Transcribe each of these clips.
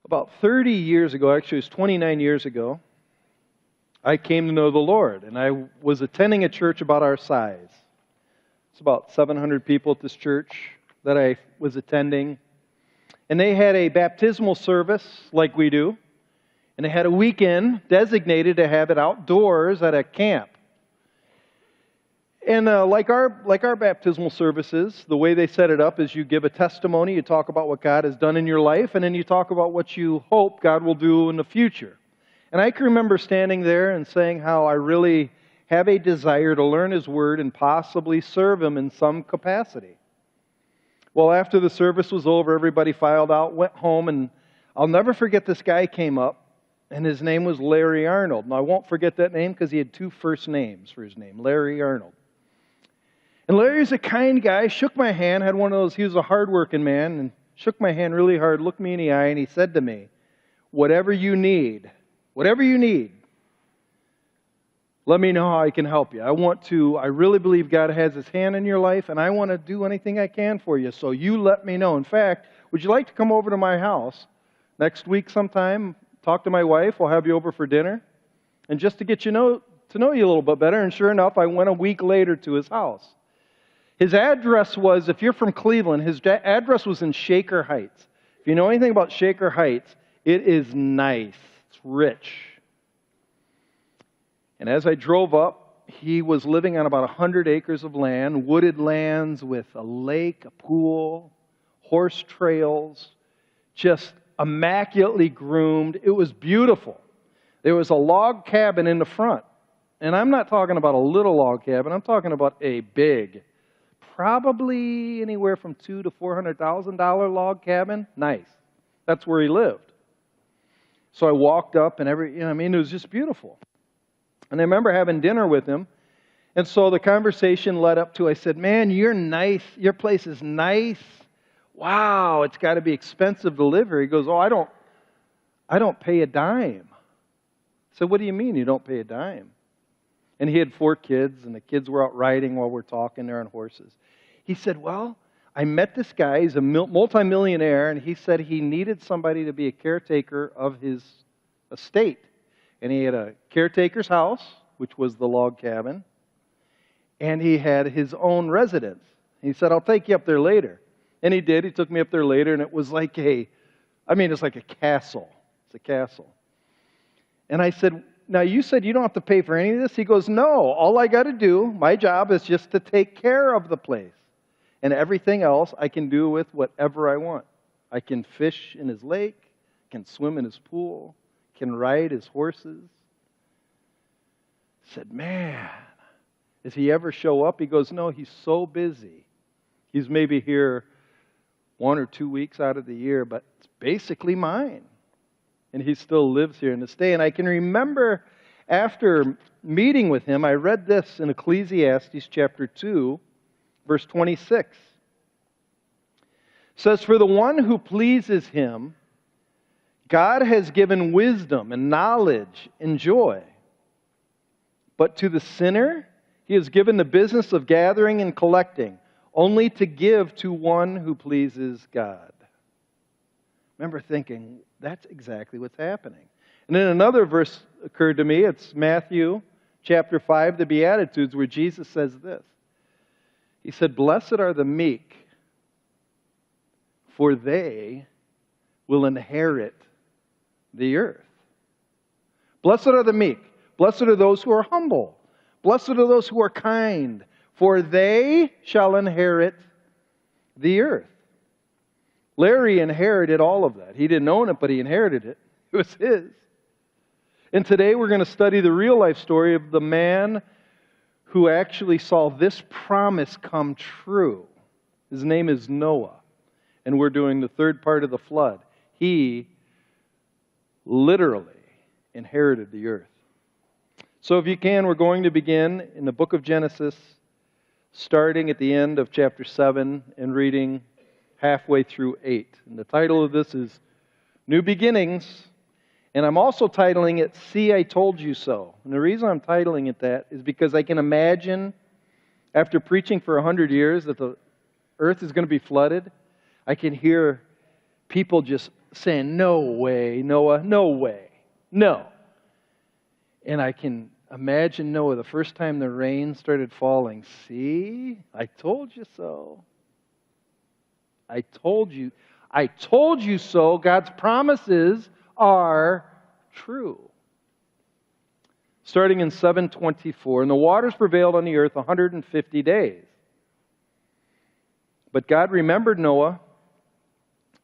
About 30 years ago, actually it was 29 years ago, I came to know the Lord, and I was attending a church about our size. It's about 700 people at this church that I was attending. And they had a baptismal service like we do, and they had a weekend designated to have it outdoors at a camp. And like our baptismal services, the way they set it up is you give a testimony, you talk about what God has done in your life, and then you talk about what you hope God will do in the future. And I can remember standing there and saying how I really have a desire to learn His Word and possibly serve Him in some capacity. Well, after the service was over, everybody filed out, went home, and I'll never forget this guy came up, and his name was Larry Arnold. And I won't forget that name because he had two first names for his name, Larry Arnold. And Larry's a kind guy, shook my hand, had one of those, he was a hard-working man, and shook my hand really hard, looked me in the eye, and he said to me, whatever you need, let me know how I can help you. I really believe God has His hand in your life, and I want to do anything I can for you, so you let me know. In fact, would you like to come over to my house next week sometime, talk to my wife, we'll have you over for dinner, and just to get to know you a little bit better, and sure enough, I went a week later to his house. His address was, if you're from Cleveland, his address was in Shaker Heights. If you know anything about Shaker Heights, it is nice. It's rich. And as I drove up, he was living on about 100 acres of land, wooded lands with a lake, a pool, horse trails, just immaculately groomed. It was beautiful. There was a log cabin in the front. And I'm not talking about a little log cabin. I'm talking about a big, probably anywhere from $200,000 to $400,000 log cabin. Nice. That's where he lived. So I walked up and it was just beautiful. And I remember having dinner with him. And so the conversation led up to, I said, man, you're nice. Your place is nice. Wow, it's got to be expensive to live here. He goes, oh, I don't pay a dime. I said, what do you mean you don't pay a dime? And he had 4 kids, and the kids were out riding while we're talking there on horses. He said, well, I met this guy. He's a multimillionaire, and he said he needed somebody to be a caretaker of his estate. And he had a caretaker's house, which was the log cabin, and he had his own residence. He said, I'll take you up there later. And he did. He took me up there later, and it was like it's like a castle. It's a castle. And I said, now you said you don't have to pay for any of this? He goes, no, all I got to do, my job is just to take care of the place. And everything else I can do with whatever I want. I can fish in his lake, can swim in his pool, can ride his horses. I said, man, does he ever show up? He goes, no, he's so busy. He's maybe here 1 or 2 weeks out of the year, but it's basically mine. And he still lives here in this day. And I can remember after meeting with him, I read this in Ecclesiastes chapter 2, verse 26. It says, for the one who pleases Him, God has given wisdom and knowledge and joy. But to the sinner, He has given the business of gathering and collecting, only to give to one who pleases God. I remember thinking, that's exactly what's happening. And then another verse occurred to me. It's Matthew chapter 5, the Beatitudes, where Jesus says this. He said, blessed are the meek, for they will inherit the earth. Blessed are the meek. Blessed are those who are humble. Blessed are those who are kind, for they shall inherit the earth. Larry inherited all of that. He didn't own it, but he inherited it. It was his. And today we're going to study the real life story of the man who actually saw this promise come true. His name is Noah. And we're doing the third part of the flood. He literally inherited the earth. So if you can, we're going to begin in the book of Genesis, starting at the end of chapter 7 and reading halfway through 8. And the title of this is New Beginnings. And I'm also titling it, See, I Told You So. And the reason I'm titling it that is because I can imagine, after preaching for 100 years, that the earth is going to be flooded. I can hear people just saying, "No way, Noah, no way, no." And I can imagine Noah the first time the rain started falling. "See, I told you so. I told you. I told you so." God's promises are true. Starting in 724, and the waters prevailed on the earth 150 days. But God remembered Noah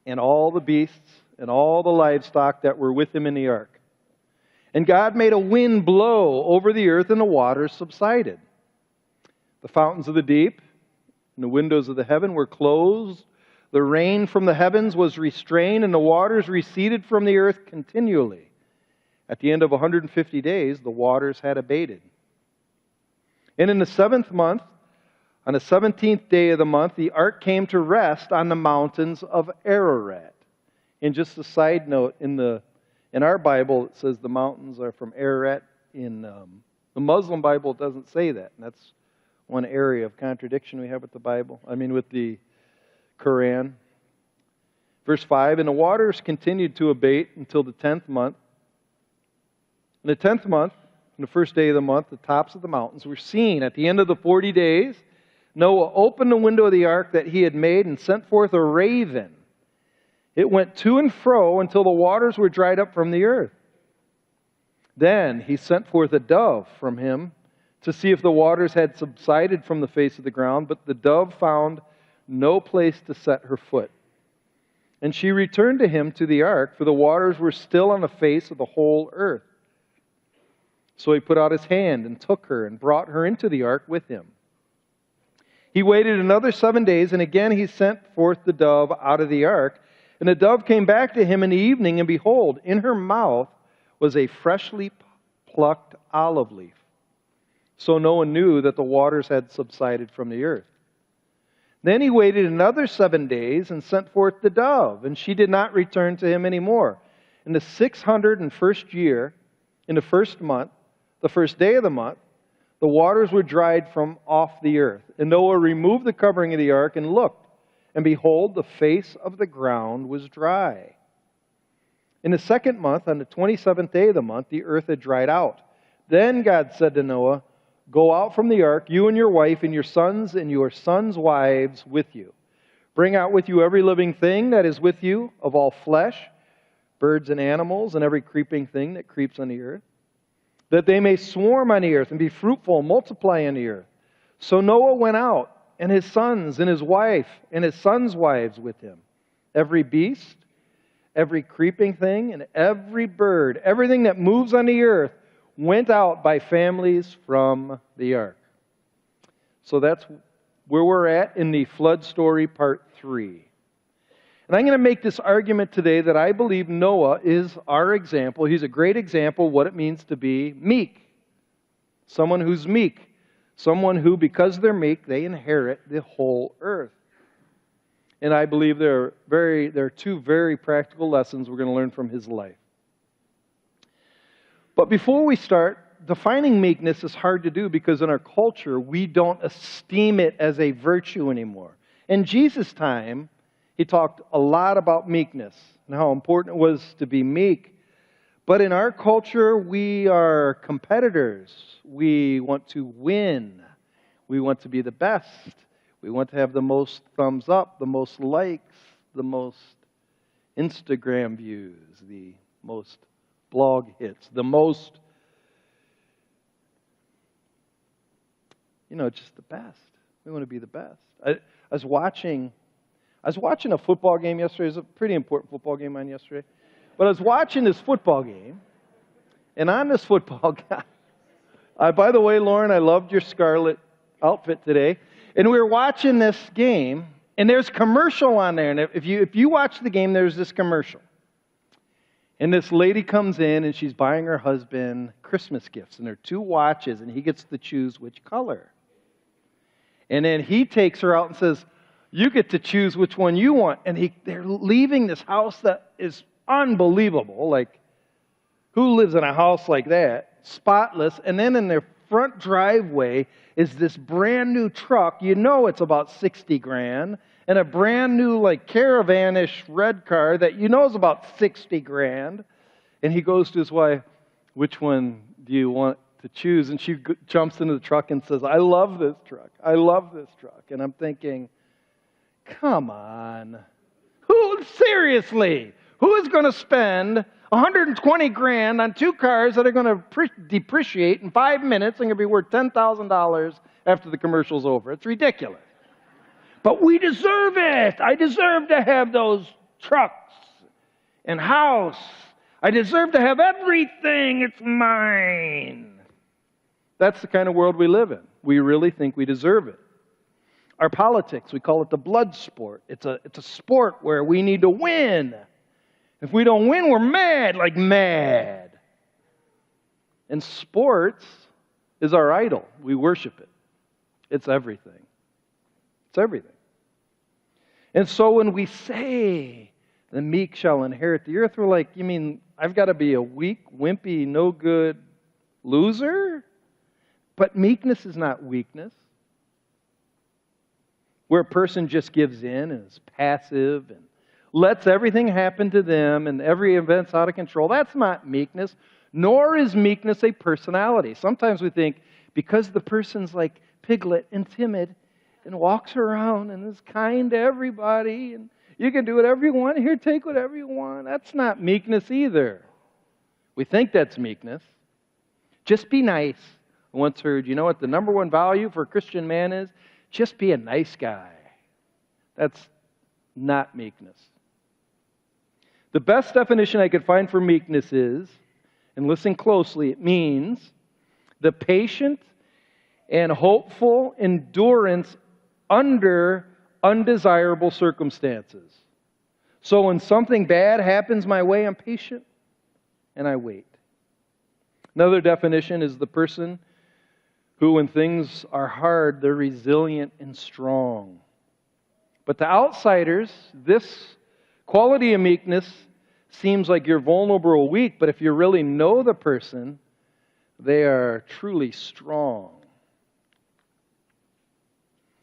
and all the beasts and all the livestock that were with him in the ark. And God made a wind blow over the earth, and the waters subsided. The fountains of the deep and the windows of the heaven were closed. The rain from the heavens was restrained, and the waters receded from the earth continually. At the end of 150 days, the waters had abated. And in the 7th month, on the 17th day of the month, the ark came to rest on the mountains of Ararat. And just a side note, in our Bible, it says the mountains are from Ararat. In the Muslim Bible, it doesn't say that. And that's one area of contradiction we have with the Bible. with the Quran. Verse 5, and the waters continued to abate until the 10th month. In the 10th month, on the first day of the month, the tops of the mountains were seen. At the end of the 40 days, Noah opened the window of the ark that he had made and sent forth a raven. It went to and fro until the waters were dried up from the earth. Then he sent forth a dove from him to see if the waters had subsided from the face of the ground, but the dove found no place to set her foot. And she returned to him to the ark, for the waters were still on the face of the whole earth. So he put out his hand and took her and brought her into the ark with him. He waited another 7 days, and again he sent forth the dove out of the ark. And the dove came back to him in the evening, and behold, in her mouth was a freshly plucked olive leaf. So Noah knew that the waters had subsided from the earth. Then he waited another 7 days and sent forth the dove, and she did not return to him anymore. In the 601st year, in the 1st month, the first day of the month, the waters were dried from off the earth. And Noah removed the covering of the ark and looked, and behold, the face of the ground was dry. In the 2nd month, on the 27th day of the month, the earth had dried out. Then God said to Noah, go out from the ark, you and your wife and your sons' wives with you. Bring out with you every living thing that is with you of all flesh, birds and animals, and every creeping thing that creeps on the earth, that they may swarm on the earth and be fruitful and multiply on the earth. So Noah went out, and his sons and his wife and his sons' wives with him. Every beast, every creeping thing, and every bird, everything that moves on the earth, went out by families from the ark. So that's where we're at in the flood story, part 3. And I'm going to make this argument today that I believe Noah is our example. He's a great example of what it means to be meek. Someone who's meek. Someone who, because they're meek, they inherit the whole earth. And I believe there are two very practical lessons we're going to learn from his life. But before we start, defining meekness is hard to do because in our culture, we don't esteem it as a virtue anymore. In Jesus' time, he talked a lot about meekness and how important it was to be meek. But in our culture, we are competitors. We want to win. We want to be the best. We want to have the most thumbs up, the most likes, the most Instagram views, the most blog hits, the most, just the best. We want to be the best. I was watching a football game yesterday. It was a pretty important football game on yesterday. But I was watching this football game, and on this football game, by the way, Lauren, I loved your scarlet outfit today. And we were watching this game, and there's a commercial on there. And if you watch the game, there's this commercial. And this lady comes in, and she's buying her husband Christmas gifts. And there are 2 watches, and he gets to choose which color. And then he takes her out and says, you get to choose which one you want. And they're leaving this house that is unbelievable. Like, who lives in a house like that? Spotless. And then in their front driveway is this brand new truck. It's about $60,000. and a brand new, like, Caravan-ish red car that you know is about 60 grand. And he goes to his wife, which one do you want to choose? And she jumps into the truck and says, I love this truck. I love this truck. And I'm thinking, come on. Seriously, who is going to spend 120 grand on two cars that are going to depreciate in 5 minutes and going to be worth $10,000 after the commercial's over? It's ridiculous. But we deserve it. I deserve to have those trucks and house. I deserve to have everything. It's mine. That's the kind of world we live in. We really think we deserve it. Our politics, we call it the blood sport. It's a sport where we need to win. If we don't win, we're mad, like mad. And sports is our idol. We worship it. It's everything. It's everything. And so when we say, the meek shall inherit the earth, we're like, you mean I've got to be a weak, wimpy, no good loser? But meekness is not weakness. Where a person just gives in and is passive and lets everything happen to them and every event's out of control. That's not meekness, nor is meekness a personality. Sometimes we think because the person's like Piglet and timid and walks around and is kind to everybody and you can do whatever you want, here, take whatever you want. That's not meekness either. We think that's meekness. Just be nice. I once heard, you know what the number one value for a Christian man is? Just be a nice guy. That's not meekness. The best definition I could find for meekness is, and listen closely, it means the patient and hopeful endurance under undesirable circumstances. So when something bad happens my way, I'm patient and I wait. Another definition is the person who, when things are hard, they're resilient and strong. But to outsiders, this quality of meekness seems like you're vulnerable or weak, but if you really know the person, they are truly strong.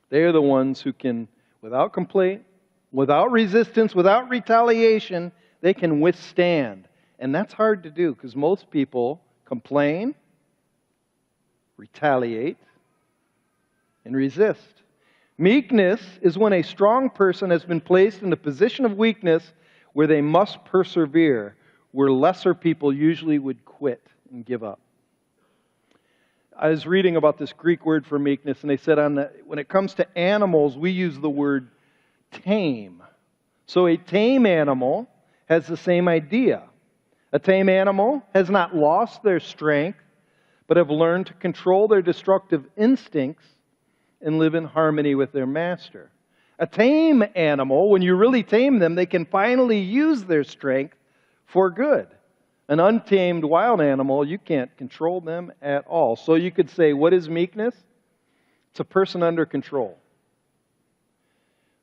They are the ones who can, without complaint, without resistance, without retaliation, they can withstand. And that's hard to do because most people complain, retaliate, and resist. Meekness is when a strong person has been placed in a position of weakness where they must persevere, where lesser people usually would quit and give up. I was reading about this Greek word for meekness, and they said when it comes to animals, we use the word tame. So a tame animal has the same idea. A tame animal has not lost their strength, but have learned to control their destructive instincts and live in harmony with their master. A tame animal, when you really tame them, they can finally use their strength for good. An untamed wild animal, you can't control them at all. So you could say, what is meekness? It's a person under control.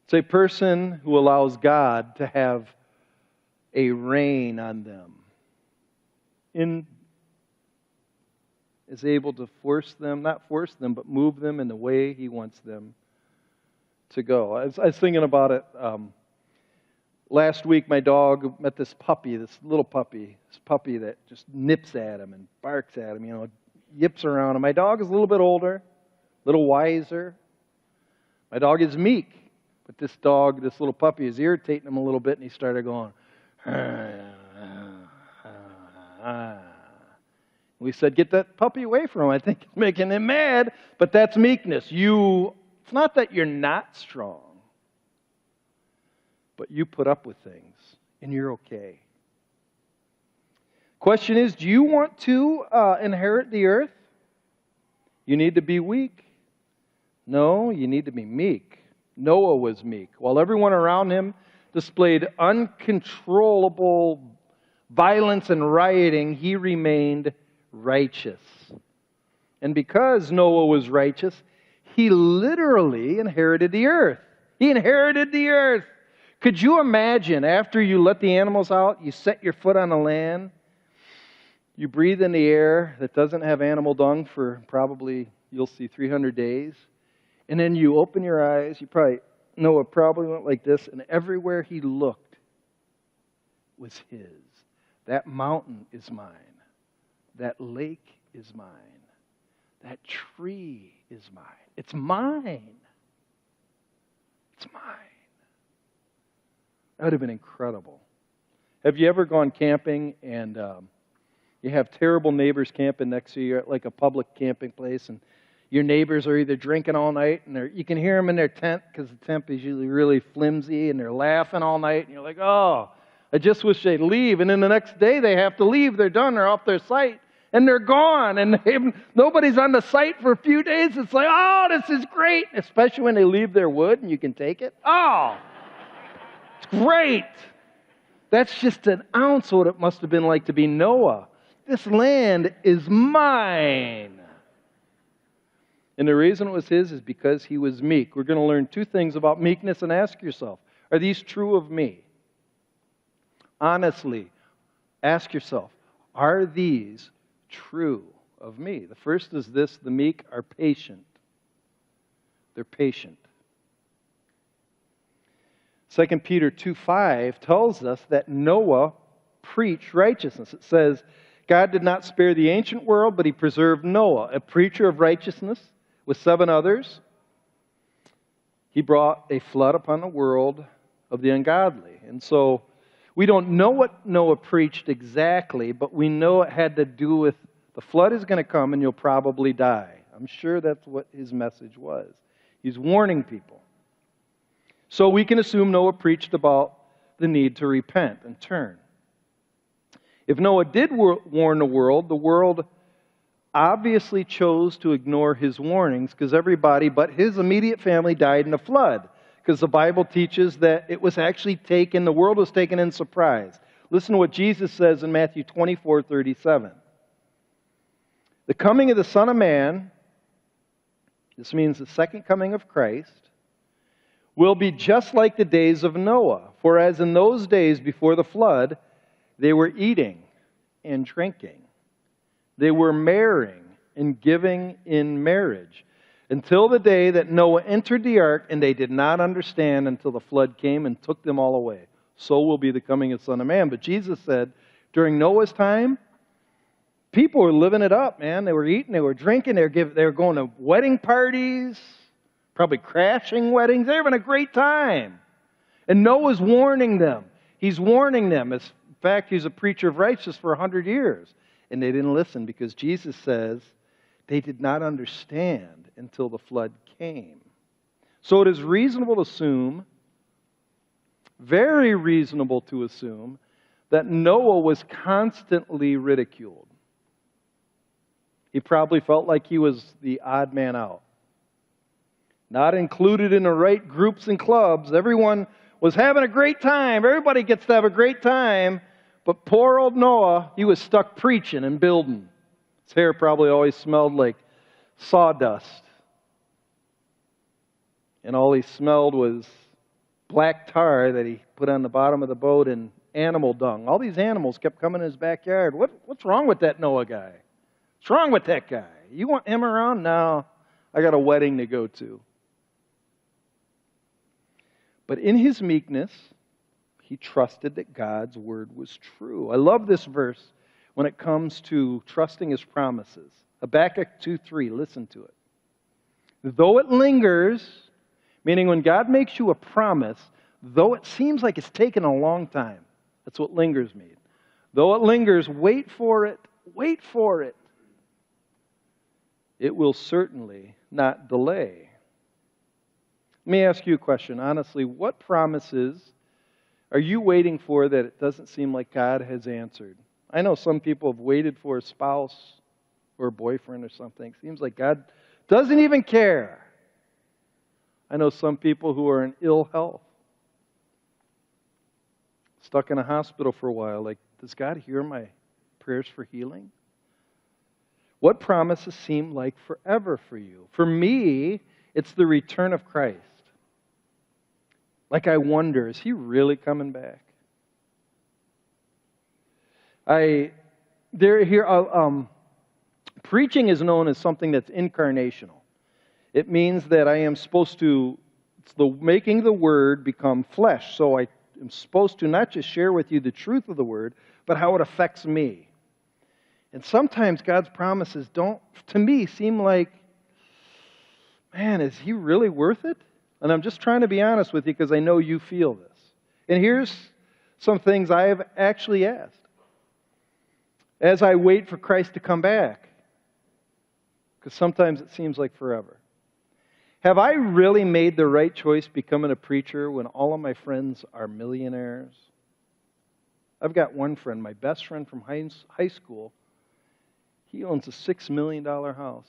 It's a person who allows God to have a reign on them. Is able to not force them, but move them in the way He wants them to go. I was thinking about it. Last week, my dog met this little puppy that just nips at him and barks at him, yips around him. My dog is a little bit older, a little wiser. My dog is meek, but this little puppy is irritating him a little bit, and he started going, We said, get that puppy away from him. I think it's making him mad, but that's meekness. It's not that you're not strong, but you put up with things, and you're okay. Question is, do you want to inherit the earth? You need to be weak? No, you need to be meek. Noah was meek. While everyone around him displayed uncontrollable violence and rioting, he remained righteous. And because Noah was righteous, he literally inherited the earth. He inherited the earth. Could you imagine after you let the animals out, you set your foot on the land, you breathe in the air that doesn't have animal dung for probably, you'll see, 300 days, and then you open your eyes, you probably Noah probably went like this, and everywhere he looked was his. That mountain is mine. That lake is mine. That tree is mine. It's mine. It's mine. That would have been incredible. Have you ever gone camping and you have terrible neighbors camping next to you at like a public camping place, and your neighbors are either drinking all night, and you can hear them in their tent because the tent is usually really flimsy, and they're laughing all night, and you're like, oh, I just wish they'd leave. And then the next day they have to leave. They're done. They're off their site, and they're gone, and nobody's on the site for a few days. It's like, oh, this is great, especially when they leave their wood and you can take it. Oh, it's great. That's just an ounce of what it must have been like to be Noah. This land is mine. And the reason it was his is because he was meek. We're going to learn two things about meekness, and ask yourself, are these true of me? Honestly, ask yourself, are these true of me? The first is this: the meek are patient. They're patient. 2 Peter 2:5 tells us that Noah preached righteousness. It says, God did not spare the ancient world, but he preserved Noah, a preacher of righteousness, with 7 others. He brought a flood upon the world of the ungodly. And so we don't know what Noah preached exactly, but we know it had to do with the flood is going to come and you'll probably die. I'm sure that's what his message was. He's warning people. So we can assume Noah preached about the need to repent and turn. If Noah did warn the world obviously chose to ignore his warnings, because everybody but his immediate family died in a flood. Because the Bible teaches that it was actually taken, the world was taken in surprise. Listen to what Jesus says in Matthew 24:37. The coming of the Son of Man, this means the second coming of Christ, will be just like the days of Noah. For as in those days before the flood, they were eating and drinking. They were marrying and giving in marriage, until the day that Noah entered the ark, and they did not understand until the flood came and took them all away. So will be the coming of the Son of Man. But Jesus said, during Noah's time, people were living it up, man. They were eating, they were drinking, they were going to wedding parties, probably crashing weddings. They were having a great time. And Noah's warning them. He's warning them. In fact, he's a preacher of righteousness for 100 years. And they didn't listen because Jesus says they did not understand until the flood came. So it is reasonable to assume, very reasonable to assume, that Noah was constantly ridiculed. He probably felt like he was the odd man out. Not included in the right groups and clubs. Everyone was having a great time. Everybody gets to have a great time. But poor old Noah, he was stuck preaching and building. His hair probably always smelled like sawdust. And all he smelled was black tar that he put on the bottom of the boat and animal dung. All these animals kept coming in his backyard. What's wrong with that Noah guy? What's wrong with that guy? You want him around? No, I got a wedding to go to. But in his meekness, he trusted that God's word was true. I love this verse when it comes to trusting his promises. Habakkuk 2:3, listen to it. Though it lingers, meaning when God makes you a promise, though it seems like it's taken a long time, that's what lingers means. Though it lingers, wait for it, wait for it. It will certainly not delay. Let me ask you a question. Honestly, what promises are you waiting for that it doesn't seem like God has answered? I know some people have waited for a spouse or a boyfriend or something. It seems like God doesn't even care. I know some people who are in ill health, stuck in a hospital for a while. Like, does God hear my prayers for healing? What promises seem like forever for you? For me, it's the return of Christ. Like, I wonder, is he really coming back? Preaching is known as something that's incarnational. It means that I am supposed to It's the making the Word become flesh. So I am supposed to not just share with you the truth of the Word, but how it affects me. And sometimes God's promises don't, to me, seem like, man, is He really worth it? And I'm just trying to be honest with you because I know you feel this. And here's some things I have actually asked as I wait for Christ to come back, because sometimes it seems like forever. Have I really made the right choice becoming a preacher when all of my friends are millionaires? I've got one friend, my best friend from high school. He owns a $6 million house.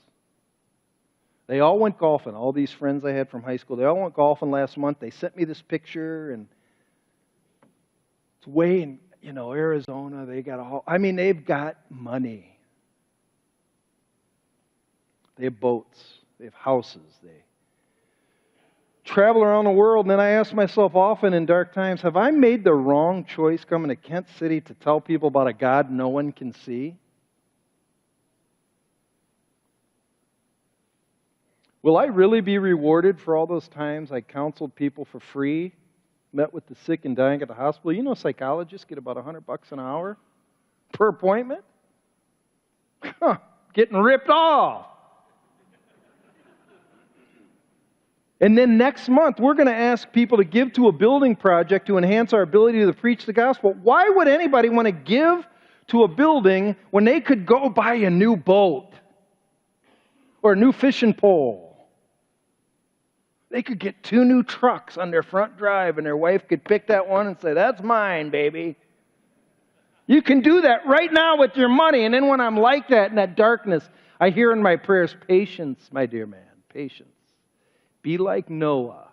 They all went golfing. All these friends I had from high school, they all went golfing last month. They sent me this picture, and it's way in, Arizona. They've got money. They have boats. They have houses. They travel around the world. And then I ask myself often in dark times, have I made the wrong choice coming to Kent City to tell people about a God no one can see? Will I really be rewarded for all those times I counseled people for free, met with the sick and dying at the hospital? You know, psychologists get about $100 an hour per appointment? Getting ripped off. And then next month, we're going to ask people to give to a building project to enhance our ability to preach the gospel. Why would anybody want to give to a building when they could go buy a new boat or a new fishing pole? They could get 2 new trucks on their front drive, and their wife could pick that one and say, "That's mine, baby." You can do that right now with your money. And then when I'm like that in that darkness, I hear in my prayers, patience, my dear man, patience. Be like Noah.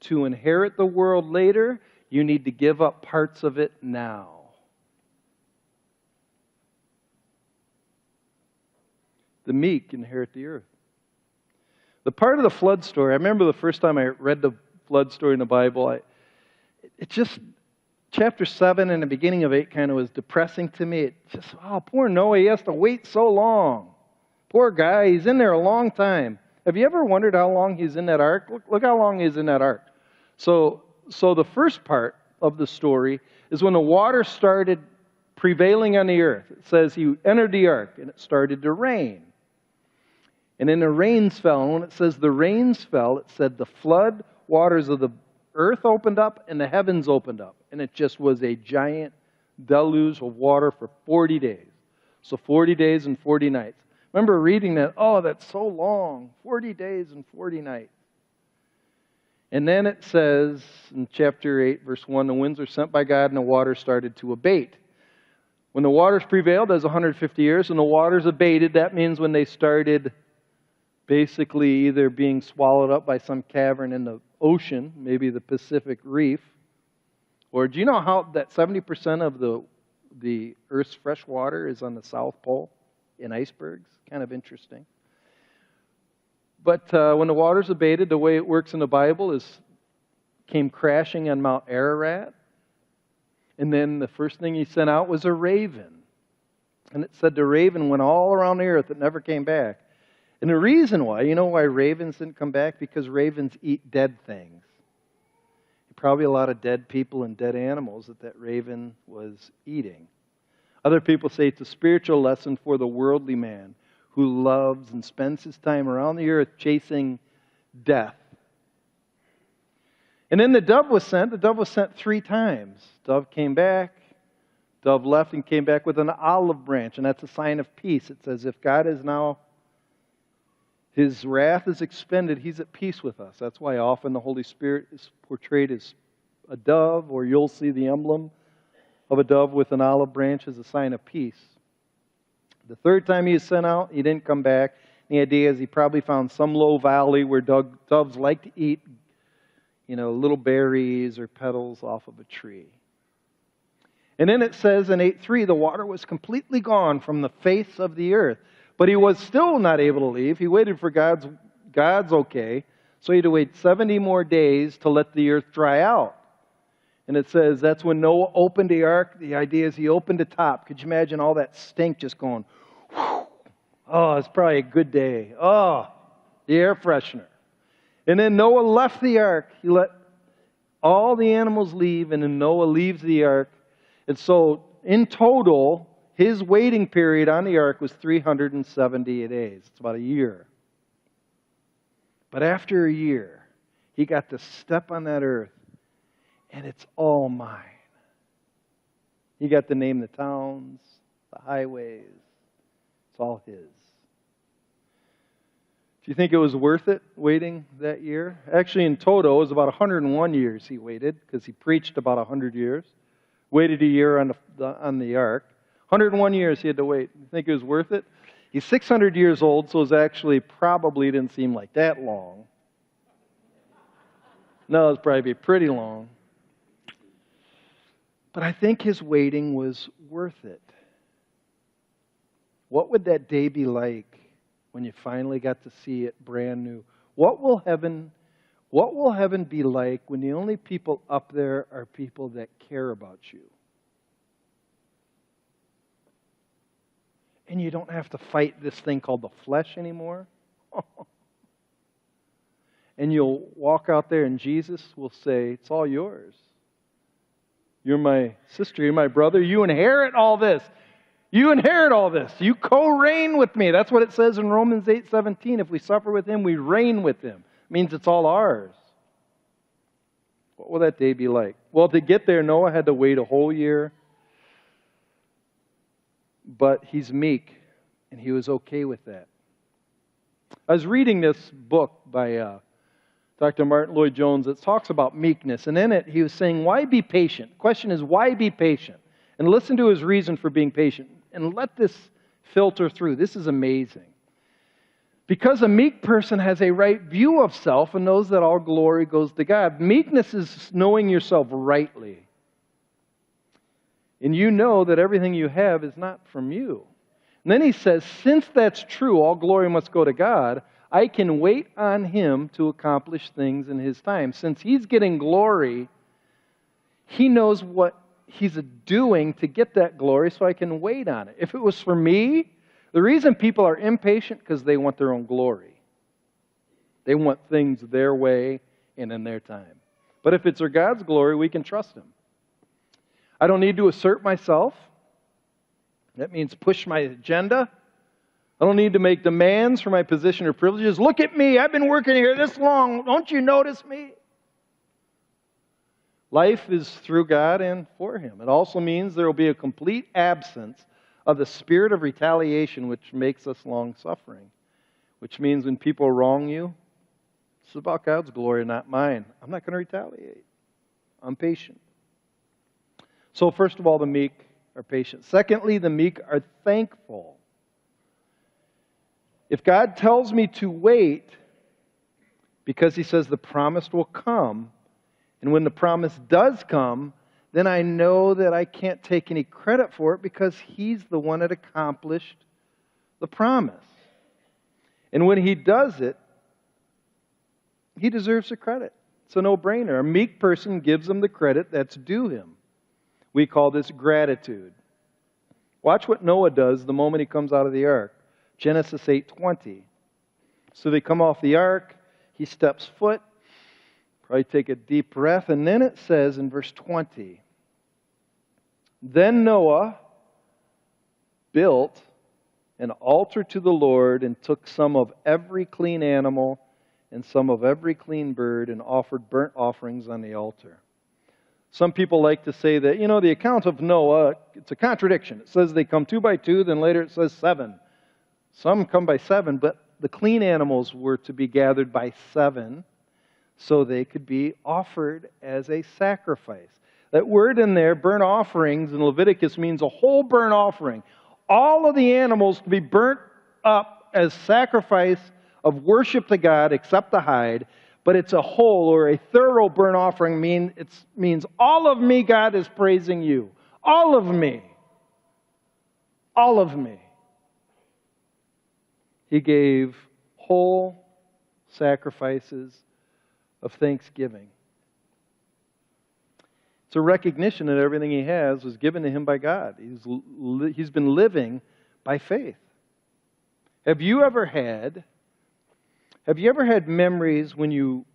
To inherit the world later, you need to give up parts of it now. The meek inherit the earth. The part of the flood story, I remember the first time I read the flood story in the Bible, chapter 7 and the beginning of 8 kind of was depressing to me. It just, poor Noah, he has to wait so long. Poor guy, he's in there a long time. Have you ever wondered how long he's in that ark? Look how long he's in that ark. So the first part of the story is when the water started prevailing on the earth. It says he entered the ark and it started to rain. And then the rains fell. And when it says the rains fell, it said the flood waters of the earth opened up and the heavens opened up. And it just was a giant deluge of water for 40 days. So 40 days and 40 nights. Remember reading that, that's so long, 40 days and 40 nights. And then it says in chapter 8, verse 1, the winds were sent by God and the waters started to abate. When the waters prevailed, that's 150 years, and the waters abated, that means when they started basically either being swallowed up by some cavern in the ocean, maybe the Pacific Reef, or do you know how that 70% of the Earth's fresh water is on the South Pole in icebergs? Kind of interesting. But when the waters abated, the way it works in the Bible is came crashing on Mount Ararat. And then the first thing he sent out was a raven. And it said the raven went all around the earth. It never came back. And the reason why, you know why ravens didn't come back? Because ravens eat dead things. Probably a lot of dead people and dead animals that raven was eating. Other people say it's a spiritual lesson for the worldly man who loves and spends his time around the earth chasing death. And then the dove was sent. The dove was sent 3 times. Dove came back. Dove left and came back with an olive branch. And that's a sign of peace. It says if God is now, His wrath is expended, He's at peace with us. That's why often the Holy Spirit is portrayed as a dove, or you'll see the emblem of a dove with an olive branch as a sign of peace. The 3rd time he was sent out, he didn't come back. The idea is he probably found some low valley where doves like to eat, little berries or petals off of a tree. And then it says in 8:3, the water was completely gone from the face of the earth. But he was still not able to leave. He waited for God's okay. So he had to wait 70 more days to let the earth dry out. And it says that's when Noah opened the ark. The idea is he opened the top. Could you imagine all that stink just going, whew. Oh, it's probably a good day. Oh, the air freshener. And then Noah left the ark. He let all the animals leave, and then Noah leaves the ark. And so, in total, his waiting period on the ark was 370 days. It's about a year. But after a year, he got to step on that earth, and it's all mine. He got to name the towns, the highways. It's all his. Do you think it was worth it waiting that year? Actually, in total, it was about 101 years he waited, because he preached about 100 years. Waited a year on the ark. 101 years he had to wait. You think it was worth it? He's 600 years old, so it was actually probably didn't seem like that long. No, it's probably pretty long. But I think his waiting was worth it. What would that day be like when you finally got to see it brand new? What will heaven be like when the only people up there are people that care about you? And you don't have to fight this thing called the flesh anymore. And you'll walk out there and Jesus will say, it's all yours. You're my sister, you're my brother, you inherit all this. You inherit all this. You co-reign with me. That's what it says in Romans 8:17. If we suffer with him, we reign with him. It means it's all ours. What will that day be like? Well, to get there, Noah had to wait a whole year. But he's meek, and he was okay with that. I was reading this book by Dr. Martin Lloyd-Jones that talks about meekness. And in it, he was saying, why be patient? The question is, why be patient? And listen to his reason for being patient. And let this filter through. This is amazing. Because a meek person has a right view of self and knows that all glory goes to God. Meekness is knowing yourself rightly. And you know that everything you have is not from you. And then he says, since that's true, all glory must go to God, I can wait on him to accomplish things in his time. Since he's getting glory, he knows what he's doing to get that glory, so I can wait on it. If it was for me, the reason people are impatient because they want their own glory. They want things their way and in their time. But if it's for God's glory, we can trust him. I don't need to assert myself. That means push my agenda. I don't need to make demands for my position or privileges. Look at me. I've been working here this long. Don't you notice me? Life is through God and for him. It also means there will be a complete absence of the spirit of retaliation, which makes us long-suffering. Which means when people wrong you, it's about God's glory, not mine. I'm not going to retaliate. I'm patient. So first of all, the meek are patient. Secondly, the meek are thankful. If God tells me to wait, because he says the promise will come, and when the promise does come, then I know that I can't take any credit for it because he's the one that accomplished the promise. And when he does it, he deserves the credit. It's a no-brainer. A meek person gives him the credit that's due him. We call this gratitude. Watch what Noah does the moment he comes out of the ark. Genesis 8:20. So they come off the ark, he steps foot, probably take a deep breath, and then it says in verse 20, then Noah built an altar to the Lord and took some of every clean animal and some of every clean bird and offered burnt offerings on the altar. Some people like to say that, the account of Noah, it's a contradiction. It says they come 2 by 2, then later it says 7. Some come by 7, but the clean animals were to be gathered by 7 so they could be offered as a sacrifice. That word in there, burnt offerings, in Leviticus means a whole burnt offering. All of the animals to be burnt up as sacrifice of worship to God except the hide, but it's a whole or a thorough burnt offering. Means all of me, God, is praising you. All of me. All of me. He gave whole sacrifices of thanksgiving. It's a recognition that everything he has was given to him by God. He's been living by faith. Have you ever had Have you ever had memories when you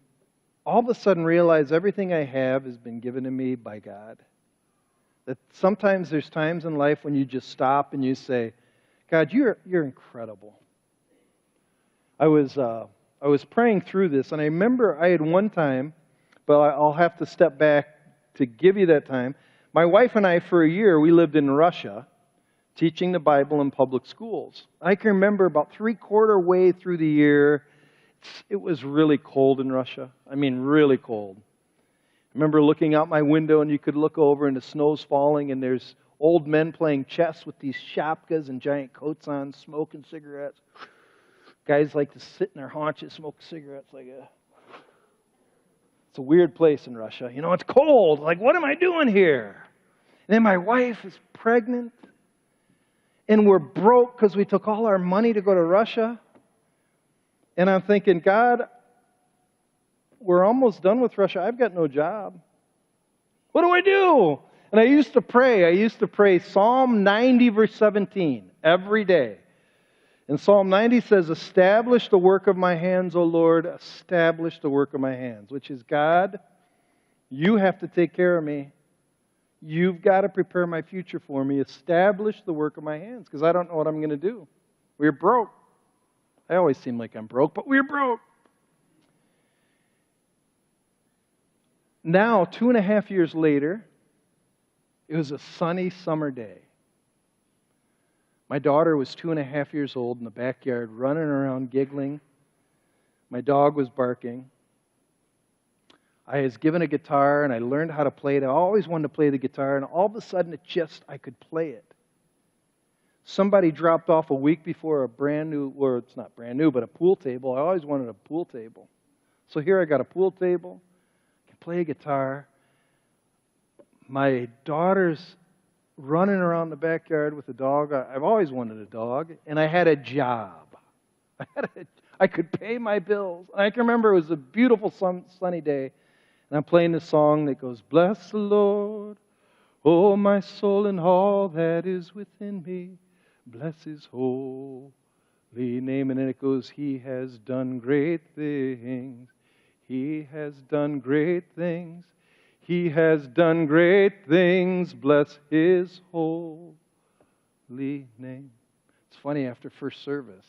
all of a sudden realize everything I have has been given to me by God? That sometimes there's times in life when you just stop and you say, God, you're incredible. I was praying through this, and I remember I had one time, but I'll have to step back to give you that time. My wife and I, for a year, we lived in Russia, teaching the Bible in public schools. I can remember about 3/4 way through the year, it was really cold in Russia. I mean, really cold. I remember looking out my window, and you could look over, and the snow's falling, and there's old men playing chess with these shapkas and giant coats on, smoking cigarettes. Guys like to sit in their haunches, smoke cigarettes like a... It's a weird place in Russia. You know, it's cold. Like, what am I doing here? And then my wife is pregnant. And we're broke because we took all our money to go to Russia. And I'm thinking, God, we're almost done with Russia. I've got no job. What do I do? And I used to pray Psalm 90, verse 17, every day. And Psalm 90 says, establish the work of my hands, O Lord, establish the work of my hands, which is, God, you have to take care of me. You've got to prepare my future for me. Establish the work of my hands, because I don't know what I'm going to do. We're broke. I always seem like I'm broke, but we're broke. Now, 2.5 years later, it was a sunny summer day. My daughter was 2.5 years old in the backyard, running around, giggling. My dog was barking. I was given a guitar, and I learned how to play it. I always wanted to play the guitar, and all of a sudden, I could play it. Somebody dropped off a week before a brand new, or it's not brand new, but a pool table. I always wanted a pool table. So here I got a pool table, I can play a guitar. My daughter's running around the backyard with a dog. I've always wanted a dog, and I had a job. I could pay my bills. And I can remember it was a beautiful sunny day, and I'm playing this song that goes, bless the Lord, oh my soul and all that is within me. Bless His holy name. And then it goes, He has done great things. He has done great things. He has done great things. Bless His holy name. It's funny, after first service,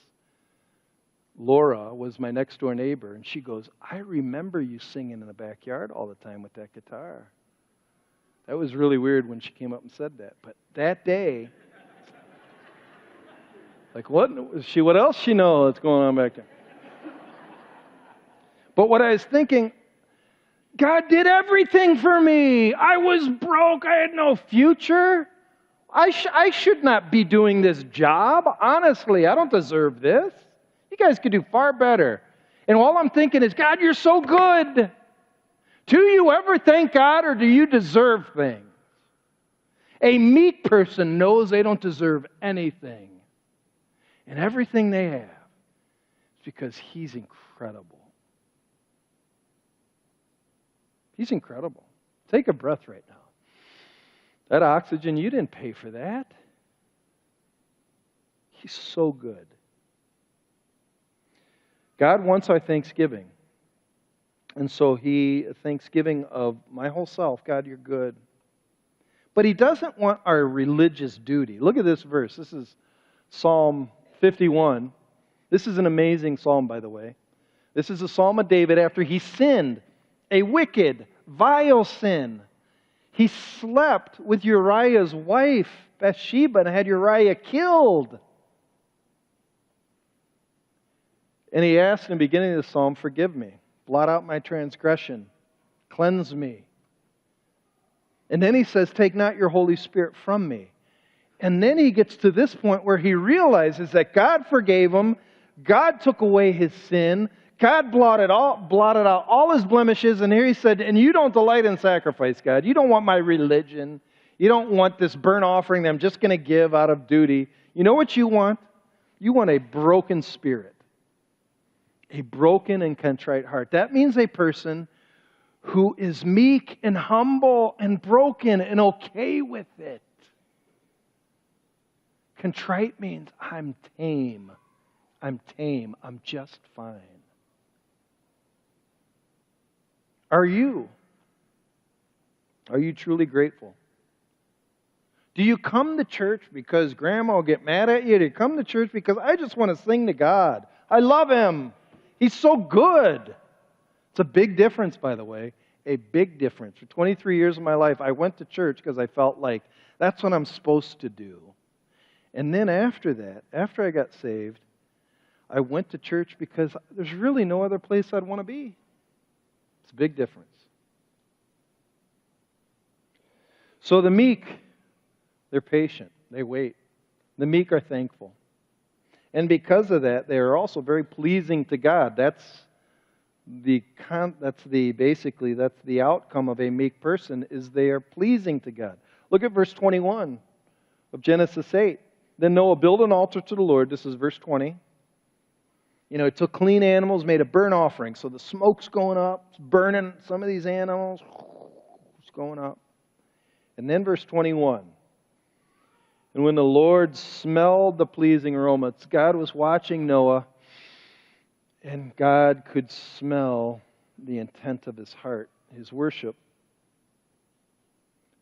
Laura was my next door neighbor, and she goes, I remember you singing in the backyard all the time with that guitar. That was really weird when she came up and said that. But that day, like, what else she know that's going on back there? But what I was thinking, God did everything for me. I was broke. I had no future. I should not be doing this job. Honestly, I don't deserve this. You guys could do far better. And all I'm thinking is, God, you're so good. Do you ever thank God, or do you deserve things? A meek person knows they don't deserve anything. And everything they have is because He's incredible. He's incredible. Take a breath right now. That oxygen, you didn't pay for that. He's so good. God wants our thanksgiving. And so thanksgiving of my whole self, God, you're good. But He doesn't want our religious duty. Look at this verse. This is Psalm 51. This is an amazing psalm, by the way. This is a psalm of David after he sinned. A wicked, vile sin. He slept with Uriah's wife, Bathsheba, and had Uriah killed. And he asked in the beginning of the psalm, forgive me, blot out my transgression, cleanse me. And then he says, take not your Holy Spirit from me. And then he gets to this point where he realizes that God forgave him, God took away his sin, God blotted out all his blemishes, and here he said, and you don't delight in sacrifice, God. You don't want my religion. You don't want this burnt offering that I'm just going to give out of duty. You know what you want? You want a broken spirit. A broken and contrite heart. That means a person who is meek and humble and broken and okay with it. Contrite means I'm tame. I'm just fine. Are you? Are you truly grateful? Do you come to church because Grandma will get mad at you? Do you come to church because I just want to sing to God? I love Him. He's so good. It's a big difference, by the way. A big difference. For 23 years of my life, I went to church because I felt like that's what I'm supposed to do. And then after that, after I got saved, I went to church because there's really no other place I'd want to be. It's a big difference. So the meek, they're patient. They wait. The meek are thankful. And because of that, they are also very pleasing to God. That's the outcome of a meek person, is they are pleasing to God. Look at verse 21 of Genesis 8. Then Noah built an altar to the Lord. This is verse 20. He took clean animals, made a burnt offering. So the smoke's going up, it's burning some of these animals. It's going up. And then verse 21. And when the Lord smelled the pleasing aroma, God was watching Noah, and God could smell the intent of his heart, his worship.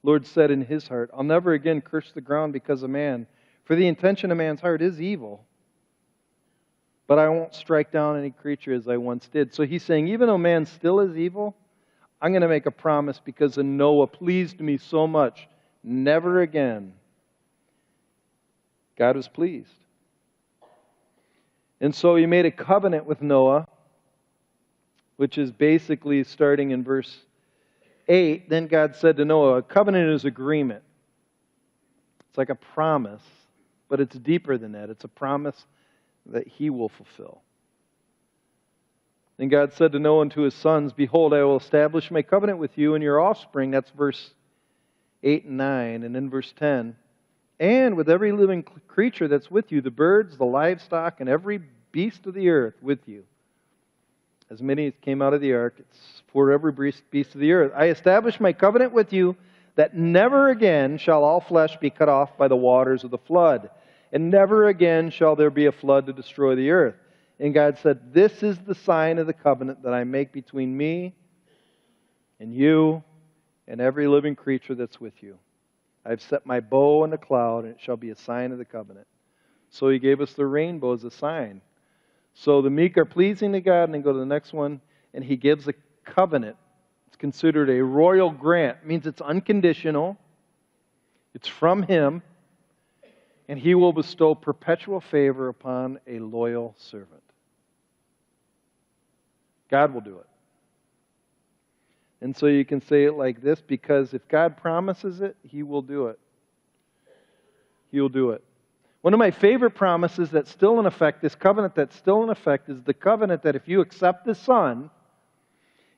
The Lord said in his heart, I'll never again curse the ground because of man, for the intention of man's heart is evil. But I won't strike down any creature as I once did. So he's saying, even though man still is evil, I'm going to make a promise because of Noah pleased me so much. Never again. God was pleased. And so he made a covenant with Noah, which is basically starting in verse 8. Then God said to Noah, a covenant is agreement. It's like a promise, but it's deeper than that. It's a promise that he will fulfill. Then God said to Noah and to his sons, behold, I will establish my covenant with you and your offspring. That's verse 8 and 9. And then verse 10. And with every living creature that's with you, the birds, the livestock, and every beast of the earth with you. As many as came out of the ark, it's for every beast of the earth. I establish my covenant with you that never again shall all flesh be cut off by the waters of the flood. And never again shall there be a flood to destroy the earth. And God said, this is the sign of the covenant that I make between me and you and every living creature that's with you. I've set my bow in the cloud, and it shall be a sign of the covenant. So he gave us the rainbow as a sign. So the meek are pleasing to God, and then go to the next one, and he gives a covenant. It's considered a royal grant. It means it's unconditional. It's from him, and he will bestow perpetual favor upon a loyal servant. God will do it. And so you can say it like this, because if God promises it, he will do it. He will do it. One of my favorite promises that's still in effect, this covenant that's still in effect, is the covenant that if you accept the Son,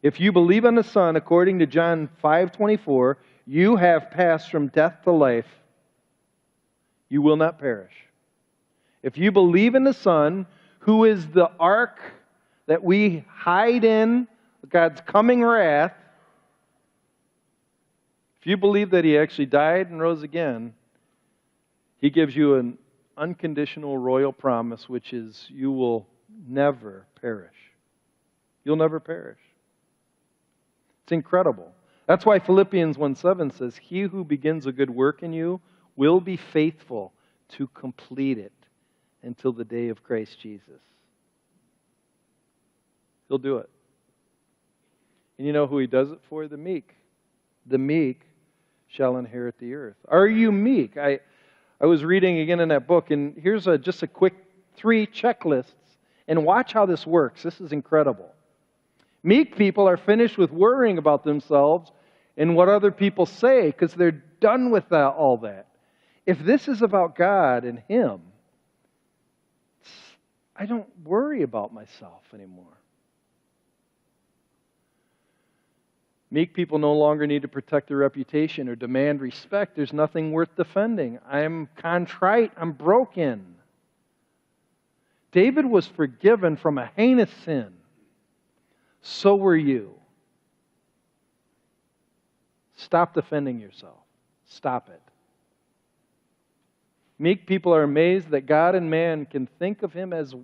if you believe on the Son, according to John 5:24, you have passed from death to life. You will not perish. If you believe in the Son, who is the ark that we hide in God's coming wrath, if you believe that he actually died and rose again, he gives you an unconditional royal promise, which is you will never perish. You'll never perish. It's incredible. That's why Philippians 1:7 says, he who begins a good work in you will be faithful to complete it until the day of Christ Jesus. He'll do it. And you know who he does it for? The meek. The meek shall inherit the earth. Are you meek? I was reading again in that book, and here's just a quick 3 checklists, and watch how this works. This is incredible. Meek people are finished with worrying about themselves and what other people say, because they're done with all that. If this is about God and him, I don't worry about myself anymore. Meek people no longer need to protect their reputation or demand respect. There's nothing worth defending. I'm contrite. I'm broken. David was forgiven from a heinous sin. So were you. Stop defending yourself. Stop it. Meek people are amazed that God and man can think of him as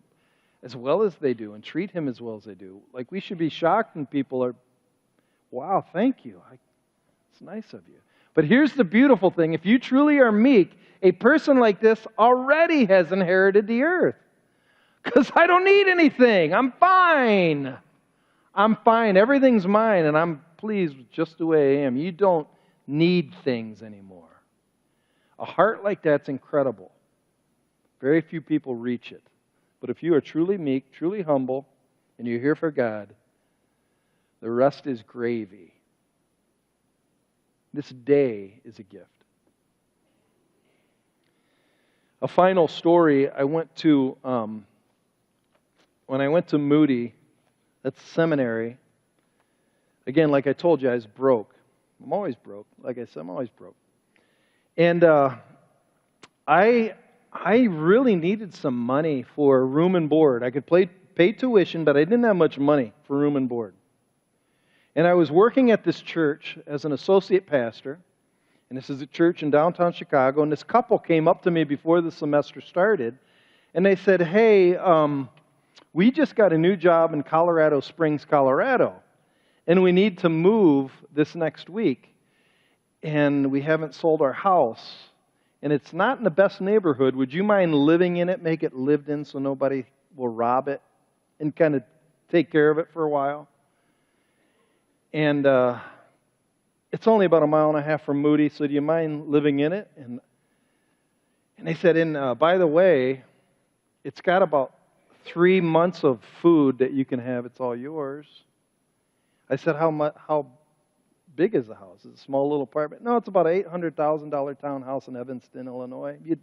well as they do and treat him as well as they do. Like, we should be shocked when people are wow, thank you. It's nice of you. But here's the beautiful thing. If you truly are meek, a person like this already has inherited the earth. Because I don't need anything. I'm fine. I'm fine. Everything's mine, and I'm pleased with just the way I am. You don't need things anymore. A heart like that's incredible. Very few people reach it. But if you are truly meek, truly humble, and you're here for God, the rest is gravy. This day is a gift. A final story, when I went to Moody, that's seminary, again, like I told you, I was broke. I'm always broke. Like I said, I'm always broke. And I really needed some money for room and board. I could pay tuition, but I didn't have much money for room and board. And I was working at this church as an associate pastor, and this is a church in downtown Chicago, and this couple came up to me before the semester started, and they said, hey, we just got a new job in Colorado Springs, Colorado, and we need to move this next week, and we haven't sold our house, and it's not in the best neighborhood. Would you mind living in it, make it lived in so nobody will rob it, and kind of take care of it for a while? And it's only about 1.5 miles from Moody, so do you mind living in it? And they said, and by the way, it's got about 3 months of food that you can have. It's all yours. I said, how big is the house? Is it a small little apartment? No, it's about an $800,000 townhouse in Evanston, Illinois. It's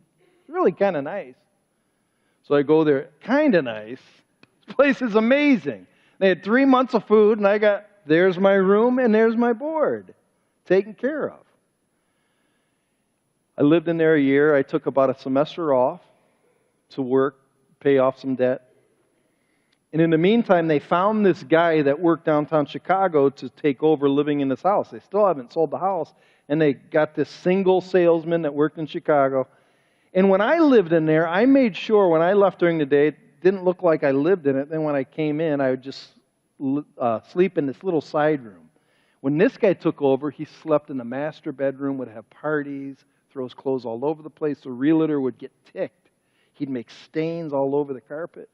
really kind of nice. So I go there, kind of nice. This place is amazing. They had 3 months of food, and I got, there's my room and there's my board, taken care of. I lived in there a year. I took about a semester off to work, pay off some debt. And in the meantime, they found this guy that worked downtown Chicago to take over living in this house. They still haven't sold the house. And they got this single salesman that worked in Chicago. And when I lived in there, I made sure when I left during the day, it didn't look like I lived in it. Then when I came in, I would just sleep in this little side room. When this guy took over, he slept in the master bedroom, would have parties, throw his clothes all over the place. The realtor would get ticked. He'd make stains all over the carpet.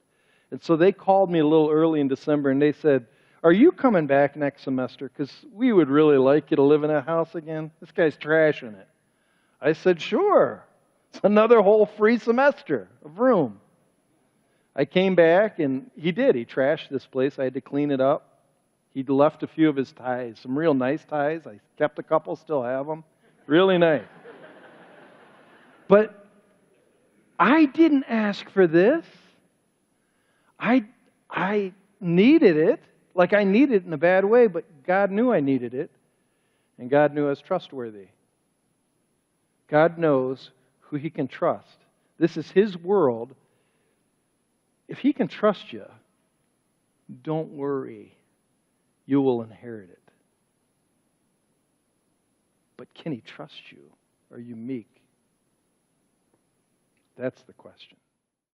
And so they called me a little early in December, and they said, are you coming back next semester? Because we would really like you to live in that house again. This guy's trashing it. I said, sure. It's another whole free semester of room. I came back, and he did. He trashed this place. I had to clean it up. He'd left a few of his ties, some real nice ties. I kept a couple, still have them. Really nice. But I didn't ask for this. I needed it, like I needed it in a bad way, but God knew I needed it, and God knew I was trustworthy. God knows who He can trust. This is His world. If He can trust you, don't worry. You will inherit it. But can He trust you? Are you meek? That's the question.